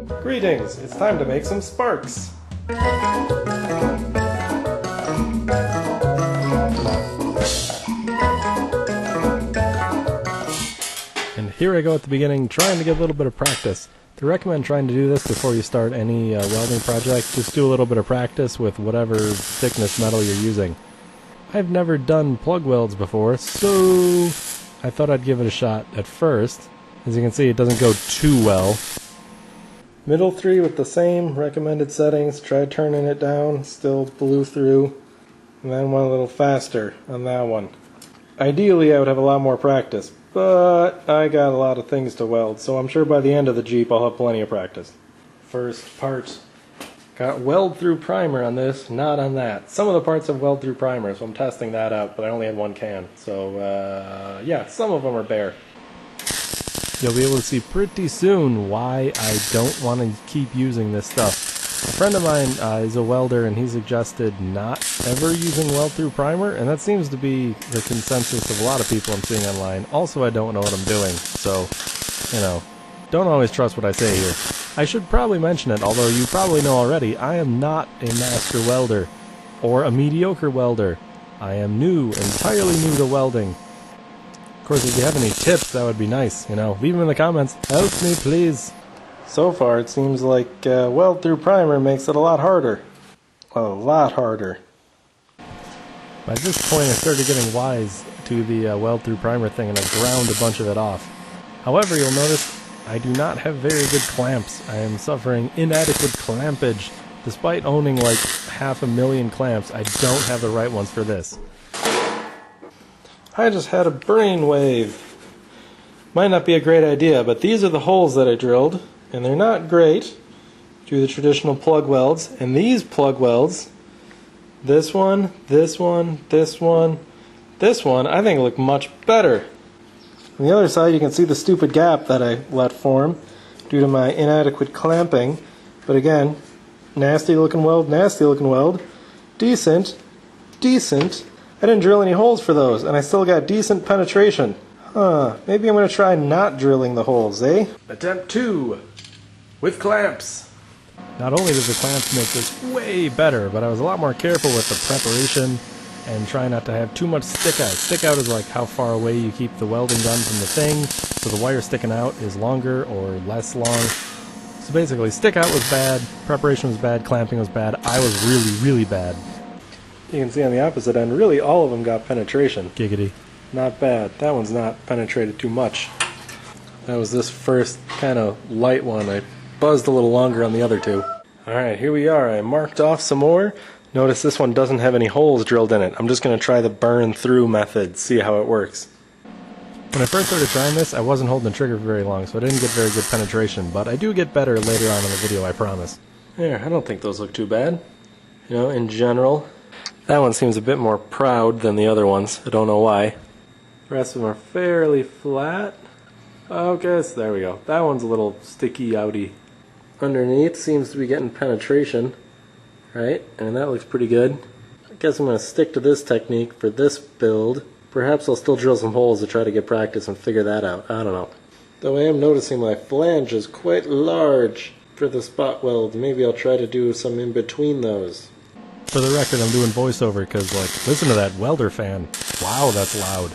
Greetings, it's time to make some sparks. And here I go at the beginning, trying to get a little bit of practice. To recommend trying to do this before you start any welding project, just do a little bit of practice with whatever thickness metal you're using. I've never done plug welds before, so I thought I'd give it a shot at first. As you can see, it doesn't go too well. Middle three with the same recommended settings, tried turning it down, still blew through, and then went a little faster on that one. Ideally I would have a lot more practice, but I got a lot of things to weld, so I'm sure by the end of the Jeep I'll have plenty of practice. First part, got weld through primer on this, not on that. Some of the parts have weld through primer, so I'm testing that out, but I only had one can, so yeah, some of them are bare. You'll be able to see pretty soon why I don't want to keep using this stuff. A friend of mine is a welder, and he suggested not ever using weld through primer, and that seems to be the consensus of a lot of people I'm seeing online. Also, I don't know what I'm doing, so, you know, don't always trust what I say here. I should probably mention it, although you probably know already, I am not a master welder, or a mediocre welder. I am new, entirely new to welding. Of course, if you have any tips, that would be nice, you know. Leave them in the comments. Help me, please. So far, it seems like weld through primer makes it a lot harder. A lot harder. By this point, I started getting wise to the weld through primer thing, and I ground a bunch of it off. However, you'll notice I do not have very good clamps. I am suffering inadequate clampage. Despite owning like 500,000 clamps, I don't have the right ones for this. I just had a brainwave. Might not be a great idea, but these are the holes that I drilled, and they're not great. Do the traditional plug welds, and these plug welds, this one, this one, this one, this one, I think look much better. On the other side, you can see the stupid gap that I let form due to my inadequate clamping. But again, nasty looking weld, decent, decent. I didn't drill any holes for those, and I still got decent penetration. Maybe I'm going to try not drilling the holes, eh? Attempt 2, with clamps. Not only does the clamps make this way better, but I was a lot more careful with the preparation and try not to have too much stick out. Stick out is like how far away you keep the welding gun from the thing, so the wire sticking out is longer or less long. So basically, stick out was bad, preparation was bad, clamping was bad. I was really, really bad. You can see on the opposite end, really all of them got penetration. Giggity. Not bad. That one's not penetrated too much. That was this first kind of light one. I buzzed a little longer on the other two. Alright, here we are. I marked off some more. Notice this one doesn't have any holes drilled in it. I'm just going to try the burn through method, see how it works. When I first started trying this, I wasn't holding the trigger for very long, so I didn't get very good penetration, but I do get better later on in the video, I promise. There, I don't think those look too bad. You know, in general. That one seems a bit more proud than the other ones. I don't know why. The rest of them are fairly flat. Okay, so there we go. That one's a little sticky outy. Underneath seems to be getting penetration. Right? And that looks pretty good. I guess I'm going to stick to this technique for this build. Perhaps I'll still drill some holes to try to get practice and figure that out. I don't know. Though I am noticing my flange is quite large for the spot weld. Maybe I'll try to do some in between those. For the record, I'm doing voiceover because, like, listen to that welder fan. Wow, that's loud.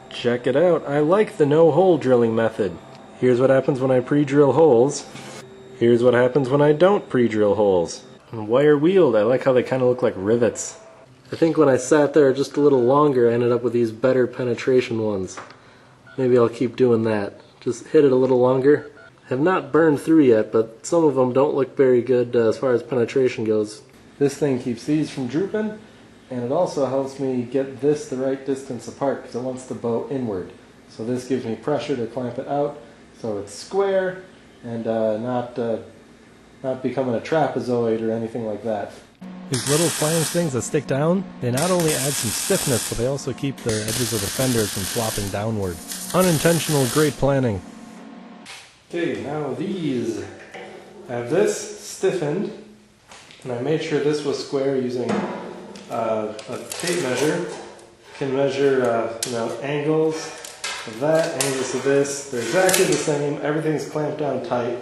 Check it out. I like the no-hole drilling method. Here's what happens when I pre-drill holes. Here's what happens when I don't pre-drill holes. And wire wheeled, I like how they kind of look like rivets. I think when I sat there just a little longer, I ended up with these better penetration ones. Maybe I'll keep doing that. Just hit it a little longer. Have not burned through yet, but some of them don't look very good as far as penetration goes. This thing keeps these from drooping, and it also helps me get this the right distance apart because it wants to bow inward. So this gives me pressure to clamp it out so it's square and not becoming a trapezoid or anything like that. These little flange things that stick down, they not only add some stiffness, but they also keep the edges of the fenders from flopping downward. Unintentional great planning. Okay, now these. I have this stiffened, and I made sure this was square using a tape measure. Can measure angles of that, angles of this. They're exactly the same. Everything's clamped down tight.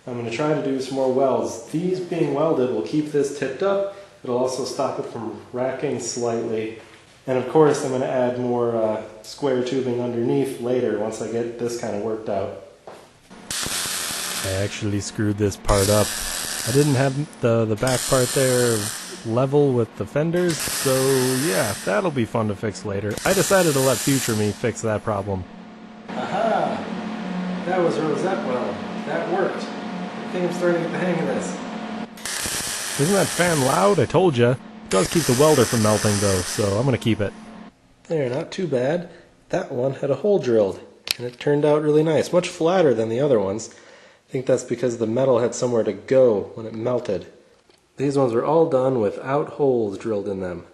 I'm going to try to do some more welds. These being welded will keep this tipped up. It'll also stop it from racking slightly. And of course I'm going to add more square tubing underneath later once I get this kind of worked out. I actually screwed this part up. I didn't have the back part there level with the fenders, so yeah, that'll be fun to fix later. I decided to let future me fix that problem. Aha! That was a rosette weld. That worked. I think I'm starting to get the hang of this. Isn't that fan loud? I told you. It does keep the welder from melting though, so I'm gonna keep it. There, not too bad. That one had a hole drilled, and it turned out really nice. Much flatter than the other ones. I think that's because the metal had somewhere to go when it melted. These ones were all done without holes drilled in them.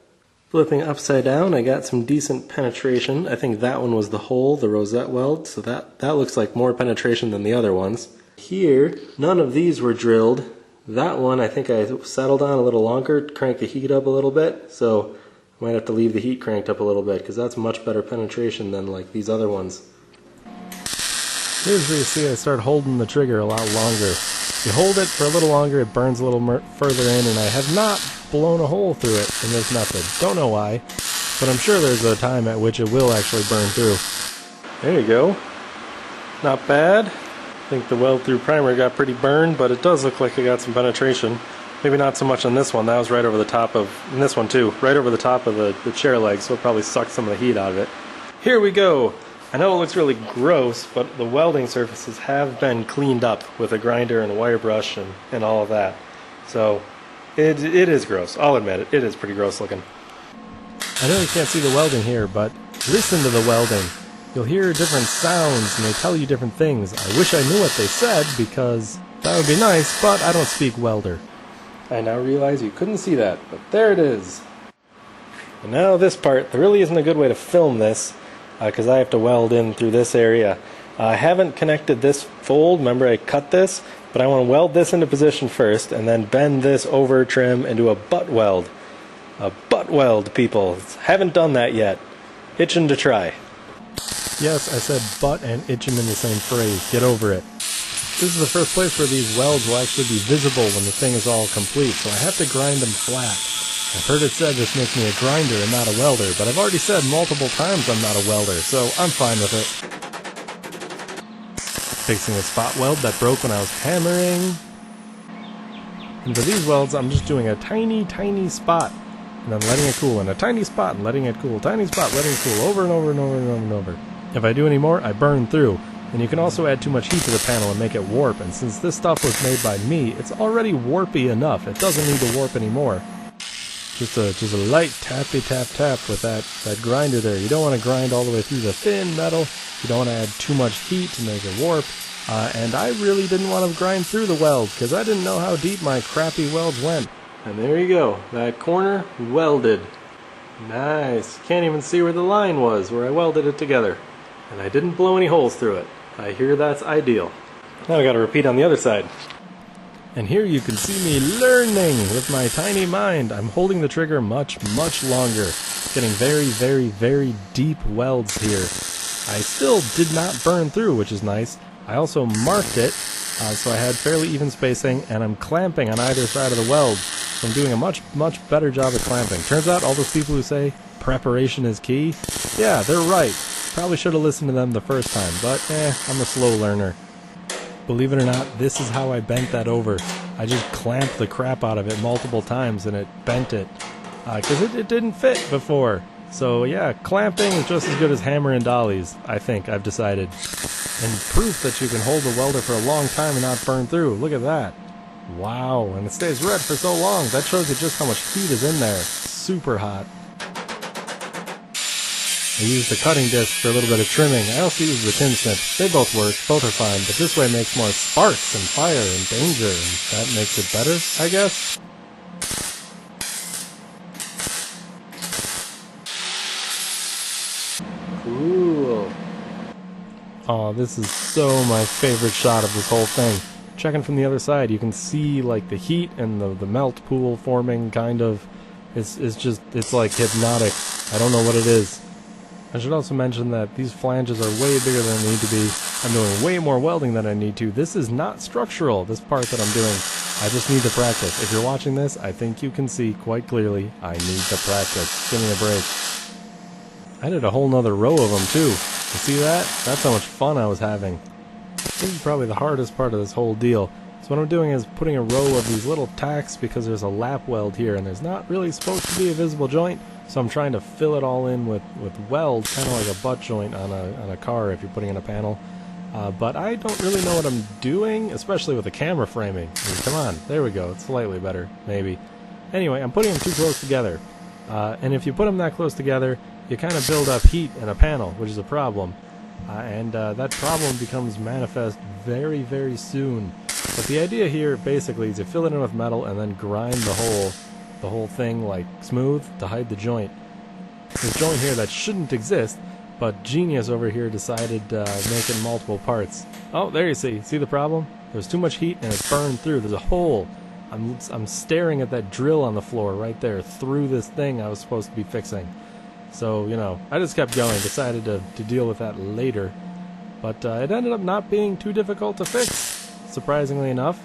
Flipping upside down, I got some decent penetration. I think that one was the hole, the rosette weld, so that looks like more penetration than the other ones. Here, none of these were drilled. That one I think I settled on a little longer, cranked the heat up a little bit, so I might have to leave the heat cranked up a little bit because that's much better penetration than like these other ones. Here's where you see I start holding the trigger a lot longer. You hold it for a little longer, it burns a little further in, and I have not blown a hole through it in this method. Don't know why, but I'm sure there's a time at which it will actually burn through. There you go. Not bad. I think the weld through primer got pretty burned, but it does look like it got some penetration. Maybe not so much on this one. That was right over the top of, and this one too, right over the top of the chair leg, so it probably sucked some of the heat out of it. Here we go. I know it looks really gross, but the welding surfaces have been cleaned up with a grinder and a wire brush and all of that. So it is gross. I'll admit it. It is pretty gross looking. I know you can't see the welding here, but listen to the welding. You'll hear different sounds and they tell you different things. I wish I knew what they said because that would be nice, but I don't speak welder. I now realize you couldn't see that, but there it is. And now this part, there really isn't a good way to film this because I have to weld in through this area. I haven't connected this fold, remember I cut this, but I want to weld this into position first and then bend this over trim and do a butt weld. A butt weld, people. Haven't done that yet. Itching to try. Yes, I said butt and itching in the same phrase. Get over it. This is the first place where these welds will actually be visible when the thing is all complete, so I have to grind them flat. I've heard it said this makes me a grinder and not a welder, but I've already said multiple times I'm not a welder, so I'm fine with it. Fixing a spot weld that broke when I was hammering. And for these welds, I'm just doing a tiny, tiny spot, and then letting it cool, and a tiny spot, and letting it cool, tiny spot, letting it cool, over and over and over and over and over. If I do any more, I burn through. And you can also add too much heat to the panel and make it warp, and since this stuff was made by me, it's already warpy enough. It doesn't need to warp anymore. Just a light tappy tap tap with that grinder there. You don't want to grind all the way through the thin metal. You don't want to add too much heat to make it warp. And I really didn't want to grind through the weld because I didn't know how deep my crappy welds went. And there you go. That corner welded. Nice. Can't even see where the line was where I welded it together. And I didn't blow any holes through it. I hear that's ideal. Now I got to repeat on the other side. And here you can see me learning with my tiny mind. I'm holding the trigger much, much longer. Getting very, very, very deep welds here. I still did not burn through, which is nice. I also marked it, so I had fairly even spacing, and I'm clamping on either side of the weld. So I'm doing a much, much better job at clamping. Turns out all those people who say preparation is key, yeah, they're right. Probably should have listened to them the first time, but I'm a slow learner. Believe it or not, this is how I bent that over. I just clamped the crap out of it multiple times and it bent it. Because it didn't fit before. So yeah, clamping is just as good as hammering dollies, I think, I've decided. And proof that you can hold the welder for a long time and not burn through. Look at that. Wow, and it stays red for so long. That shows you just how much heat is in there. Super hot. I used the cutting disc for a little bit of trimming. I also used the tin snip. They both work, both are fine, but this way makes more sparks and fire and danger, and that makes it better, I guess? Cool. Oh, this is so my favorite shot of this whole thing. Checking from the other side, you can see like the heat and the melt pool forming, kind of. It's like hypnotic. I don't know what it is. I should also mention that these flanges are way bigger than they need to be. I'm doing way more welding than I need to. This is not structural, this part that I'm doing. I just need to practice. If you're watching this, I think you can see quite clearly I need to practice. Give me a break. I did a whole nother row of them too. You see that? That's how much fun I was having. This is probably the hardest part of this whole deal. So what I'm doing is putting a row of these little tacks because there's a lap weld here and there's not really supposed to be a visible joint. So I'm trying to fill it all in with weld, kind of like a butt joint on a car if you're putting in a panel. But I don't really know what I'm doing, especially with the camera framing. I mean, come on, there we go. It's slightly better, maybe. Anyway, I'm putting them too close together. And if you put them that close together, you kind of build up heat in a panel, which is a problem. And that problem becomes manifest very, very soon. But the idea here, basically, is you fill it in with metal and then grind the whole thing like smooth to hide the joint. This joint here that shouldn't exist, but genius over here decided to make it in multiple parts. Oh, there you see. See the problem? There's too much heat and it's burned through. There's a hole. I'm staring at that drill on the floor right there through this thing I was supposed to be fixing. So, you know, I just kept going, decided to deal with that later. But it ended up not being too difficult to fix, surprisingly enough.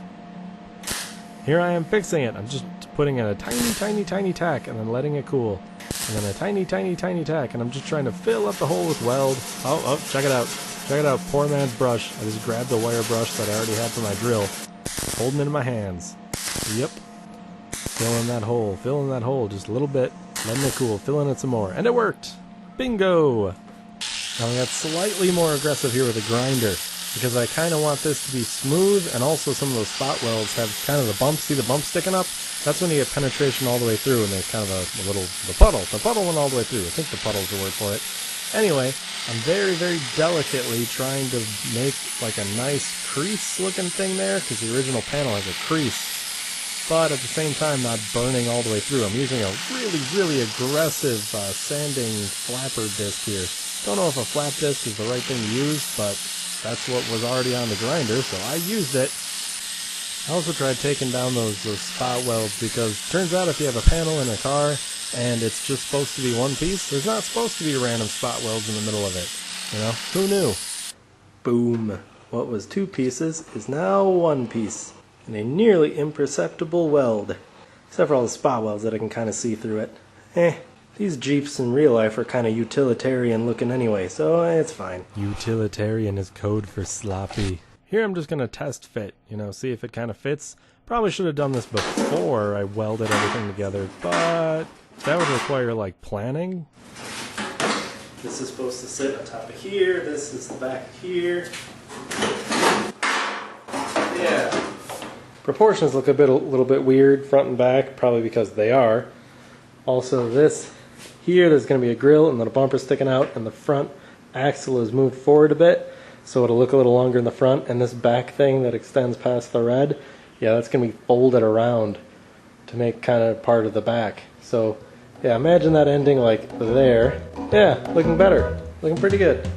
Here I am fixing it. I'm just putting in a tiny tack and then letting it cool. And then a tiny tack, and I'm just trying to fill up the hole with weld. Oh, check it out. Check it out, poor man's brush. I just grabbed the wire brush that I already had for my drill, holding it in my hands. Yep. Filling that hole just a little bit, letting it cool, filling it some more, and it worked! Bingo! Now I got slightly more aggressive here with a grinder, because I kind of want this to be smooth, and also some of those spot welds have kind of the bumps. See the bumps sticking up? That's when you get penetration all the way through, and there's kind of the puddle. The puddle went all the way through. I think the puddle's the word for it. Anyway, I'm very, very delicately trying to make like a nice crease-looking thing there, because the original panel has a crease. But at the same time, not burning all the way through. I'm using a really, really aggressive sanding flapper disc here. Don't know if a flap disc is the right thing to use, but that's what was already on the grinder, so I used it. I also tried taking down those spot welds, because it turns out if you have a panel in a car and it's just supposed to be one piece, there's not supposed to be random spot welds in the middle of it. You know, who knew? Boom. What was two pieces is now one piece. And a nearly imperceptible weld. Except for all the spot welds that I can kind of see through it. These Jeeps in real life are kind of utilitarian looking anyway, so it's fine. Utilitarian is code for sloppy. Here I'm just going to test fit, you know, see if it kind of fits. Probably should have done this before I welded everything together, but that would require like planning. This is supposed to sit on top of here, this is the back of here. Yeah. Proportions look a little bit weird, front and back, probably because they are. Also this here, there's going to be a grill and then a bumper sticking out, and the front axle is moved forward a bit, so it'll look a little longer in the front, and this back thing that extends past the red, yeah, that's going to be folded around to make kind of part of the back. So, yeah, imagine that ending like there. Yeah, looking better. Looking pretty good.